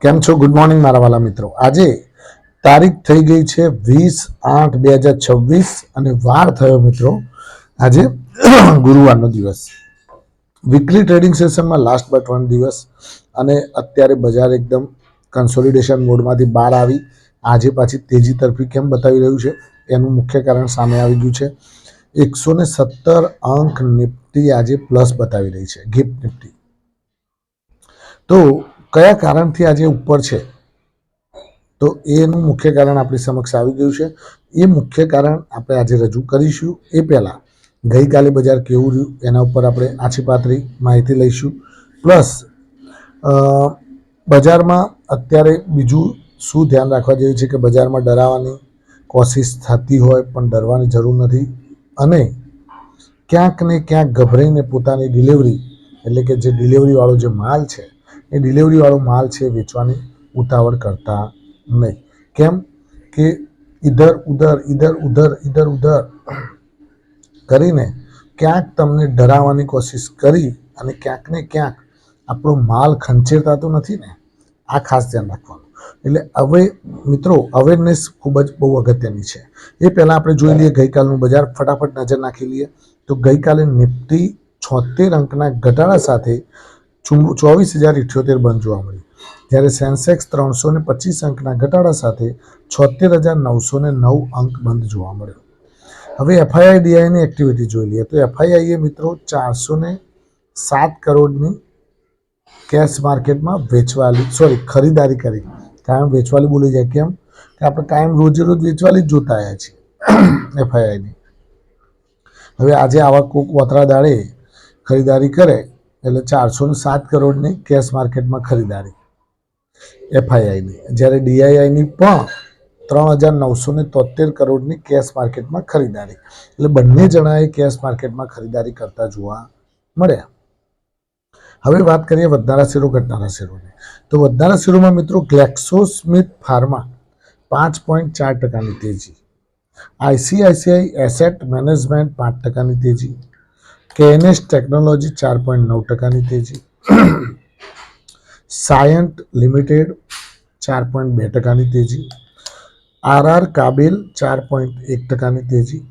કેમ છો? Good morning મારા વાલા મિત્રો. આજે તારીખ થઈ ગઈ છે 20/8/2026 અને વાર થયો મિત્રો આજે ગુરુવારનો દિવસ. વીકલી ટ્રેડિંગ સેશનમાં લાસ્ટ બટ વન દિવસ અને અત્યારે બજાર એકદમ કન્સોલિડેશન મોડમાંથી બહાર આવી આજે પાછી તેજી તરફી કેમ બતાવી રહ્યું છે એનું મુખ્ય કારણ સામે આવી ગયું છે. 117 અંક નિફ્ટી આજે પ્લસ બતાવી રહી છે, ગિફ્ટ નિફ્ટી. તો કયા કારણથી આજે ઉપર છે? તો એનું મુખ્ય કારણ આપણી સમક્ષ આવી ગયું છે. એ મુખ્ય કારણ આપણે આજે રજૂ કરીશું. એ પહેલાં ગઈકાલે બજાર કેવું રહ્યું એના ઉપર આપણે આછી પાતળી માહિતી લઈશું. પ્લસ બજારમાં અત્યારે બીજું શું ધ્યાન રાખવા જેવું છે કે બજારમાં ડરાવવાની કોશિશ થતી હોય પણ ડરવાની જરૂર નથી. અને ક્યાંક ને ક્યાંક ગભરાઈને પોતાની ડિલિવરી એટલે કે જે ડિલિવરીવાળો જે માલ છે એ ડિલિવરીવાળો માલ છે વેચવાની ઉતાવળ કરતા નહીં. કેમ કે ઇધર ઉધર ઇધર ઉધર ઇધર ઉધર કરીને ક્યાંક તમને ડરાવવાની કોશિશ કરી અને ક્યાંક ને ક્યાંક આપણો માલ ખંચેરતા તો નથી ને, આ ખાસ ધ્યાન રાખવાનું. એટલે હવે મિત્રો અવેરનેસ ખૂબ જ બહુ અગત્યની છે. એ પહેલાં આપણે જોઈ લઈએ ગઈકાલનું બજાર, ફટાફટ નજર નાખી લઈએ. તો ગઈકાલે નિફ્ટી 76 અંકના ઘટાડા સાથે 24,078 બંધ જોવા મળ્યું, જ્યારે સેન્સેક્સ 325 અંકના ઘટાડા સાથે 76,909 અંક બંધ જોવા મળ્યો. હવે એફઆઈઆઈડીઆઈની એક્ટિવિટી જોઈ લઈએ તો એફઆઈઆઈએ મિત્રો 407 કરોડની કેશ માર્કેટમાં ખરીદારી કરી. કાયમ વેચવાલી બોલી જાય, કેમ કે આપણે કાયમ રોજે રોજ વેચવાલી જ જોતા આવ્યા છીએ એફઆઈઆઈની. હવે આજે આવા કોક વતરા દાડે ખરીદારી કરે એટલે 407 કરોડની કેશ માર્કેટમાં ખરીદારી એફઆઈઆઈની, જ્યારે ડીઆઈઆઈની પણ 3,973 કરોડની કેશ માર્કેટમાં ખરીદારી. એટલે બંને જણાએ કેશ માર્કેટમાં ખરીદારી કરતા જોવા મળ્યા. હવે વાત કરીએ વધનારા શેરો ઘટનારા શેરોની. તો વધનારા શેરોમાં મિત્રો ગ્લેક્સોસ્મિથ ફાર્મા 5.4%ની તેજી, આઈસીઆઈસીઆઈ એસેટ મેનેજમેન્ટ 5%ની તેજી, કેએનએસ ટેકનોલોજી 4.9%ની તેજી, સાયન્ટ લિમિટેડ 4.2%ની તેજી, આરઆર કાબેલ 4.1%ની તેજી,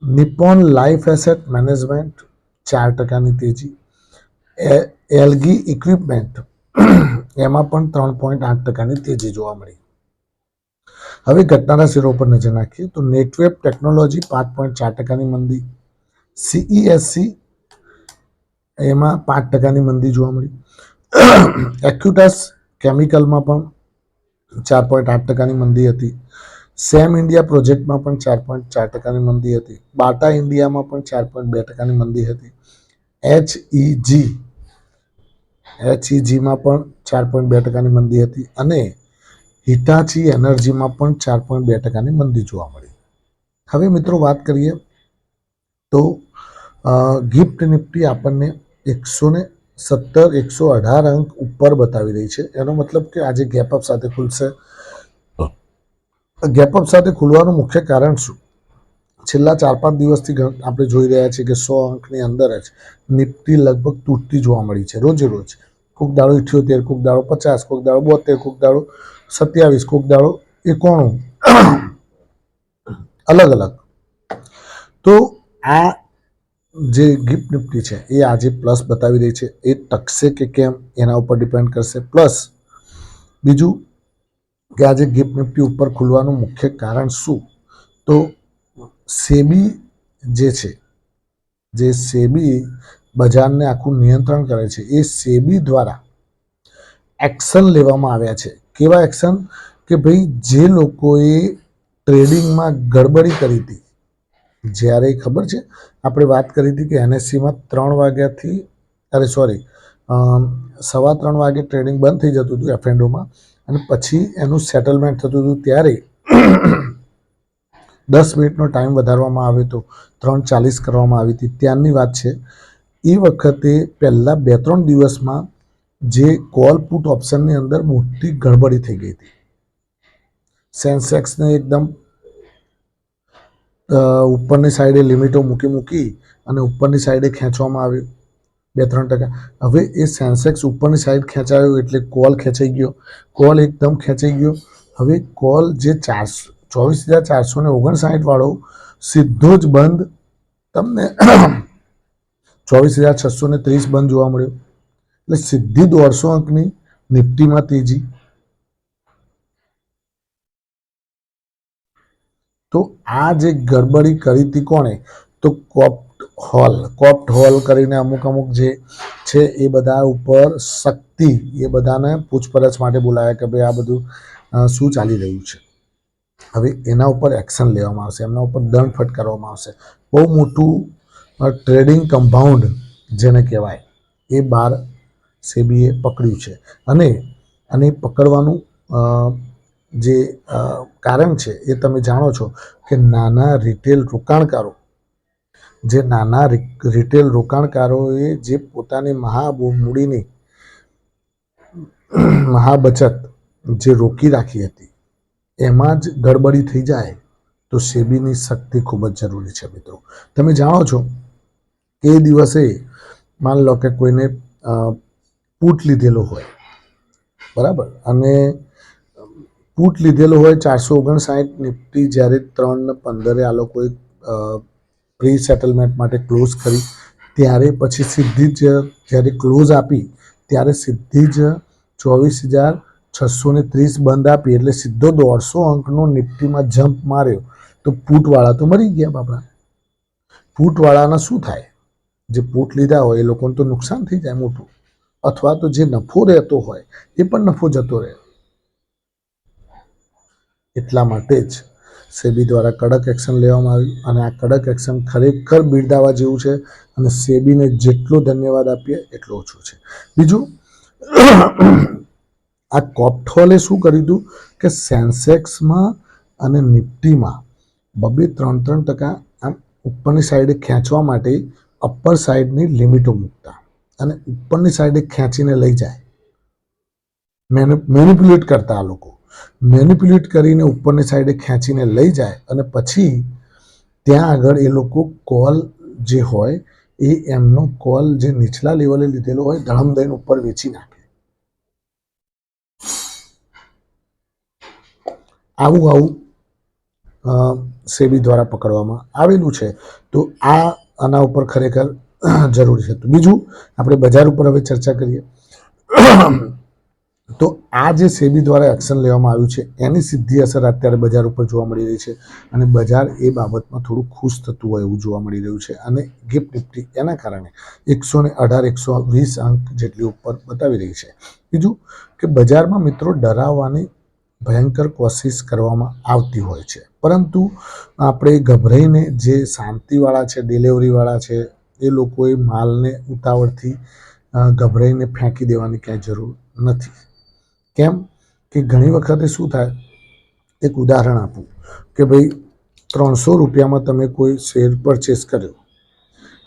નિપ્પોન લાઈફ એસેટ મેનેજમેન્ટ 4%ની તેજી, એલગી ઇક્વિપમેન્ટ એમાં પણ 3.8%ની તેજી જોવા મળી. હવે ઘટનારા શેરો પર નજર નાખીએ તો નેટવેબ ટેકનોલોજી 5.4%ની મંદી, સીઈએસસી એમાં 5%ની મંદી જોવા મળી. એક્યુટસ કેમિકલમાં પણ 4.8%ની મંદી હતી. સેમ ઇન્ડિયા પ્રોજેક્ટમાં પણ 4.4%ની મંદી હતી. બાટા ઇન્ડિયામાં પણ 4.2%ની મંદી હતી. એચઈજીમાં પણ 4.2%ની મંદી હતી અને હિટાચી એનર્જીમાં પણ 4.2%ની મંદી જોવા મળી. હવે મિત્રો વાત કરીએ તો ગિફ્ટ નિફ્ટી આપણને 117-118 અંક ઉપર બતાવી રહી છે. એનો મતલબ કે આજે ગેપઅપ સાથે ખુલશે. ગેપઅપ સાથે ખુલવાનું મુખ્ય કારણ શું? છેલ્લા 4-5 દિવસથી આપણે જોઈ રહ્યા છીએ કે 100 અંકની અંદર જ નિફ્ટી લગભગ તૂટતી જોવા મળી છે રોજે રોજ. કોક દાડો 78, કોક દાડો 50, કોક દાડો 72, કોક દાડો 27, કોક દાડો 91, અલગ અલગ. તો આ જે ગિફ્ટ નિફ્ટી છે એ આજે પ્લસ બતાવી રહી છે. એ ટકશે કે કેમ એના ઉપર ડિપેન્ડ કરશે. પ્લસ બીજું કે આજે ગિફ્ટ નિફ્ટી ઉપર ખુલવાનું મુખ્ય કારણ શું? તો સેબી જે સેબી બજારને આખું નિયંત્રણ કરે છે, એ સેબી દ્વારા એક્શન લેવામાં આવ્યા છે. કેવા એક્શન? કે ભાઈ જે લોકોએ ટ્રેડિંગમાં ગડબડી કરી હતી, જ્યારે ખબર છે આપણે વાત કરી હતી કે એનએસસીમાં 3 વાગ્યાથી 3:15 વાગે ટ્રેડિંગ બંધ થઈ જતું હતું એફએન્ડોમાં અને પછી એનું સેટલમેન્ટ થતું હતું, ત્યારે 10 મિનિટનો ટાઈમ વધારવામાં આવ્યો હતો, 3:40 કરવામાં આવી હતી. ત્યારની વાત છે. એ વખતે પહેલાં 2-3 દિવસમાં જે કોલ પુટ ઓપ્શનની અંદર મોટી ગડબડી થઈ ગઈ હતી. સેન્સેક્સને એકદમ ઉપરની સાઈડે લિમિટો મૂકી અને ઉપરની સાઈડે ખેંચવામાં આવ્યું 2-3%. હવે એ સેન્સેક્સ ઉપરની સાઈડ ખેંચાયો એટલે કોલ ખેંચાઈ ગયો, કોલ એકદમ ખેંચાઈ ગયો. હવે કોલ જે 24,459 વાળો સીધો જ બંધ તમને 24,630 બંધ જોવા મળ્યો, એટલે સીધી 150 અંકની નિફ્ટીમાં તેજી. તો આ જે ગડબડી કરી હતી કોણે? તો કોપ્ટ હોલ કરીને અમુક જે છે એ બધા ઉપર શક્તિ એ બધાને પૂછપરછ માટે બોલાવ્યા કે ભાઈ આ બધું શું ચાલી રહ્યું છે. હવે એના ઉપર એક્શન લેવામાં આવશે, એમના ઉપર દંડ ફટકારવામાં આવશે. બહુ મોટું ટ્રેડિંગ કમ્પાઉન્ડ જેને કહેવાય એ બાર સેબીએ પકડ્યું છે. અને પકડવાનું જે કારણ છે એ તમે જાણો છો કે નાના રિટેલ રોકાણકારોએ જે પોતાની મૂડીની મહાબચત જે રોકી રાખી હતી એમાં જ ગડબડી થઈ જાય તો સેબીની શક્તિ ખૂબ જ જરૂરી છે મિત્રો. તમે જાણો છો કે એ દિવસે માન લો કે કોઈને પુટ લીધેલો હોય, બરાબર, અને પુટ લીધેલો હોય 459 નિફ્ટી જ્યારે 3:15 આ લોકોએ પ્રી સેટલમેન્ટ માટે ક્લોઝ કરી ત્યારે પછી સીધી જ જ્યારે ક્લોઝ આપી ત્યારે સીધી જ 24,630 બંધ આપી એટલે સીધો 150 અંકનો નિફ્ટીમાં જમ્પ માર્યો. તો પુટવાળા તો મરી ગયા બાપડા. પુટવાળાના શું થાય? જે પુટ લીધા હોય એ લોકોને તો નુકસાન થઈ જાય મોટું, અથવા તો જે નફો રહેતો હોય એ પણ નફો જતો રહે. એટલા માટે જ સેબી દ્વારા કડક એક્શન લેવામાં આવ્યું અને આ કડક એક્શન ખરેખર બિરદાવવા જેવું છે અને સેબીને જેટલો ધન્યવાદ આપીએ એટલો ઓછો છે. બીજું, આ કોપ્ટહોલે શું કર્યું હતું કે સેન્સેક્સમાં અને નિફ્ટીમાં 2-3% આમ ઉપરની સાઈડે ખેંચવા માટે અપર સાઈડની લિમિટો મૂકતા અને ઉપરની સાઈડે ખેંચીને લઈ જાય. મેનિપ્યુલેટ કરતા આ લોકો મેનિપ્યુલેટ કરીને ઉપરની સાઈડે ખેંચીને લઈ જાય અને પછી ત્યાં આગળ એ લોકો કોલ જે હોય એ એમનો કોલ જે નીચલા લેવલે લીધેલો હોય ધડમ દઈને ઉપર વેચી નાખે. આવું સેબી દ્વારા પકડવામાં આવેલું છે. તો આના ઉપર ખરેખર જરૂરી છે. બીજું, આપણે બજાર ઉપર હવે ચર્ચા કરીએ. તો આ જે સેબી દ્વારા એક્શન લેવામાં આવ્યું છે એની સીધી અસર અત્યારે બજાર ઉપર જોવા મળી રહી છે અને બજાર એ બાબતમાં થોડું ખુશ થતું હોય એવું જોવા મળી રહ્યું છે. અને ગિફ્ટ નિફ્ટી એના કારણે 118-120 અંક જેટલી ઉપર બતાવી રહી છે. બીજું કે બજારમાં મિત્રો ડરાવવાની ભયંકર કોશિશ કરવામાં આવતી હોય છે, પરંતુ આપણે ગભરાઈને જે શાંતિવાળા છે, ડિલિવરીવાળા છે, એ લોકોએ માલને ઉતાવળથી ગભરાઈને ફેંકી દેવાની ક્યાંય જરૂર નથી. કેમ કે ઘણી વખતે શું થાય, એક ઉદાહરણ આપું કે ભાઈ 300 રૂપિયામાં તમે કોઈ શેર પરચેસ કર્યો.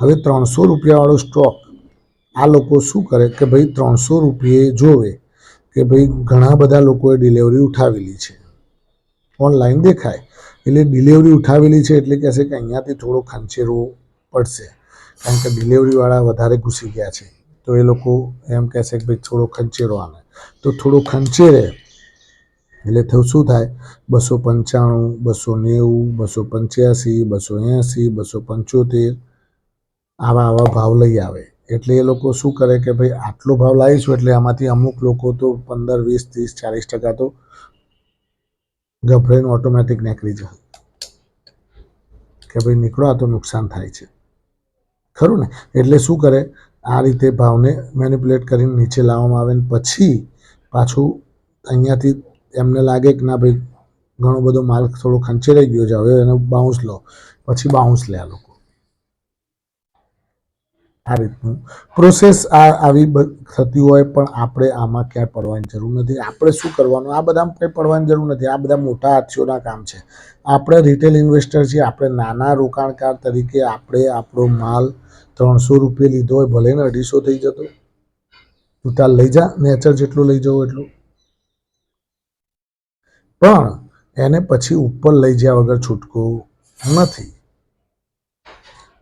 હવે 300 રૂપિયાવાળો સ્ટોક આ લોકો શું કરે કે ભાઈ 300 રૂપિયે જોવે કે ભાઈ ઘણા બધા લોકોએ ડિલિવરી ઉઠાવેલી છે, ઓનલાઈન દેખાય એટલે ડિલિવરી ઉઠાવેલી છે એટલે કહેશે કે અહીંયાથી થોડો ખંચેરો પડશે કારણ કે ડિલિવરીવાળા વધારે ઘૂસી ગયા છે. તો એ લોકો એમ કહેશે કે ભાઈ થોડો ખંચેરો આને, તો થોડો ખંચેરે એટલે થયું શું થાય, 295, 290, 285, 280, 275 આવા ભાવ લઈ આવે. એટલે એ લોકો શું કરે કે ભાઈ આટલો ભાવ લાવીશું એટલે આમાંથી અમુક લોકો તો 15, 20, 30, 40% તો ગભરાઈને ઓટોમેટિક નીકળી જાય કે ભાઈ નીકળો, આ તો નુકસાન થાય છે, ખરું ને. એટલે શું કરે, આ રીતે ભાવને મેનિપ્યુલેટ કરીને નીચે લાવવામાં આવે ને પછી પાછું અહીંયાથી એમને લાગે કે ના ભાઈ ઘણો બધો માલ થોડો ખંચેરાઈ ગયો છે, હવે એનો બાઉન્સ લો, પછી બાઉન્સ લે આ લોકો. આ રીતનું પ્રોસેસ આવી થતી હોય, પણ આપણે આમાં ક્યાંય પડવાની જરૂર નથી. આપણે શું કરવાનું, આ બધામાં કંઈ પડવાની જરૂર નથી. આ બધા મોટા હાથીઓના કામ છે. આપણે રિટેલ ઇન્વેસ્ટર છીએ, આપણે નાના રોકાણકાર તરીકે આપણે આપણો માલ 300 રૂપિયા લીધો હોય, ભલે ને 250 થઈ જતો, તું તાર લઈ જા, નેચર જેટલું લઈ જવું એટલું, પણ એને પછી ઉપર લઈ જ્યા વગર છૂટકો નથી.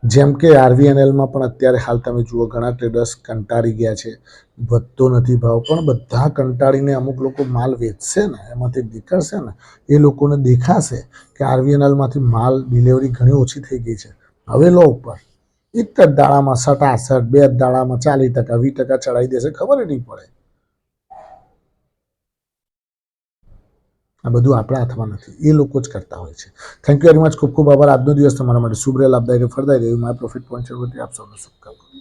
જેમ કે આરવીએનએલમાં પણ અત્યારે હાલ તમે જુઓ ઘણા ટ્રેડર્સ કંટાળી ગયા છે, વધતો નથી ભાવ, પણ બધા કંટાળીને અમુક લોકો માલ વેચશે ને, એમાંથી નીકળશે ને, એ લોકોને દેખાશે કે આરવીએનએલમાંથી માલ ડિલિવરી ઘણી ઓછી થઈ ગઈ છે, હવે લો ઉપર એક જ દાડામાં 67, 2 દાડામાં 40%, 20% ચડાવી દેશે, ખબર નહીં પડે. આ બધું આપણા હાથમાં નથી, એ લોકો જ કરતા હોય છે. Thank you very much. ખૂબ ખૂબ આભાર. આજનો દિવસ તમારા માટે શુભ રહે, લાભદાયી રહે, ફળદાયી રહે. માય પ્રોફિટ પોઈન્ટ છે, આપ સૌને શુભકામના.